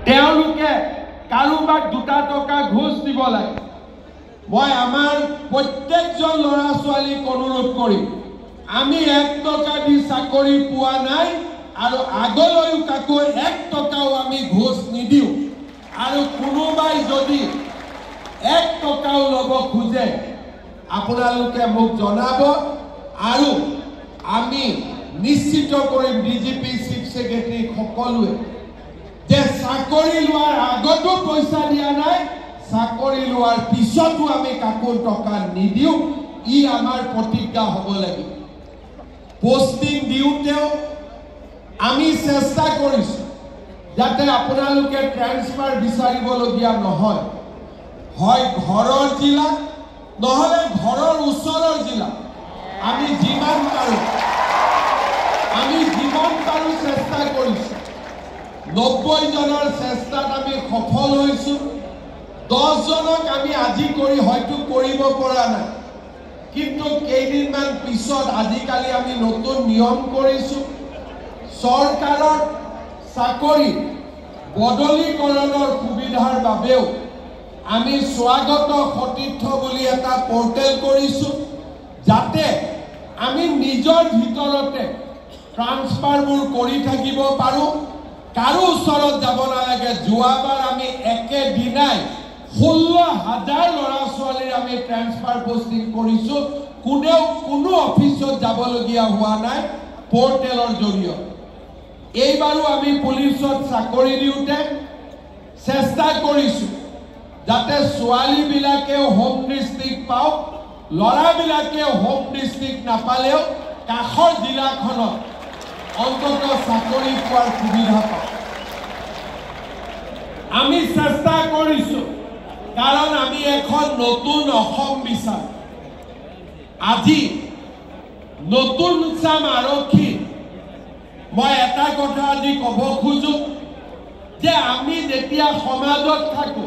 তেওঁলোকে কাৰোবাক 2 টকা ঘোষ দিব লাগে মই আমাৰ প্ৰত্যেকজন ল'ৰা ছোৱালীক অনুৰোধ কৰিম আমি 1 টকা দি চাকৰি পোৱা নাই আৰু আগলৈও কাকো 1 টকাও আমি ঘোষ নিদিও আৰু কোনোবাই যদি 1 টকাও ল'ব খোজে আপোনালোকে মোক জনাব আৰু আমি নিশ্চিত কৰিম ডিজিপি চিফ সেক্ৰেটাৰী সকলোৱে যে চাকৰি লোৱাৰ আগতো পইচা দিয়া নাই চাকৰি লোৱাৰ পিছতো আমি কাকো টকা নিদিও ই আমাৰ প্ৰতিজ্ঞা হ'ব লাগিব পোষ্টিং দিওঁতেও আমি চেষ্টা কৰিছো যাতে আপোনালোকে ট্ৰান্সফাৰ বিচাৰিবলগীয়া নহয় হয় ঘৰৰ জিলা নহলে ঘৰৰ ওচৰৰ জিলা আমি যিমান পাৰো চেষ্টা কৰিছো 90 জনৰ চেষ্টাত আমি সফল হৈছো 10 জনক আমি আজি কৰি হয়তো কৰিব পৰা নাই কিন্তু কেইদিনমান পিছত আজিকালি আমি নতুন নিয়ম কৰিছো চৰকাৰৰ চাকৰি বদলীকৰণৰ সুবিধাৰ বাবেও আমি স্বাগত সতীৰ্থ বুলি এটা পোৰ্টেল কৰিছো যাতে আমি নিজৰ ভিতৰতে ট্ৰান্সফাৰবোৰ কৰি থাকিব পাৰো কাৰো ওচৰত যাব নালাগে যোৱাবাৰ আমি একেদিনাই 16,000 ল'ৰা ছোৱালীৰ আমি ট্ৰান্সফাৰ পোষ্টিং কৰিছো কোনো অফিচত যাবলগীয়া হোৱা নাই পোৰ্টেলৰ জৰিয়তে এইবাৰো আমি পুলিচত চাকৰি দিওঁতে চেষ্টা কৰিছো যাতে ছোৱালীবিলাকেও হোম ডিষ্ট্ৰিক্ট পাওক ল'ৰাবিলাকেও হোম ডিষ্ট্ৰিক্ট নাপালেও কাষৰ জিলাখনত অন্তত চাকৰি পোৱাৰ সুবিধা পাওক আমি চেষ্টা কৰিছো কাৰণ আমি এখন নতুন অসম বিচাৰো আজি নতুন চাম আৰক্ষী মই এটা কথা আজি ক'ব খোজো যে আমি যেতিয়া সমাজত থাকো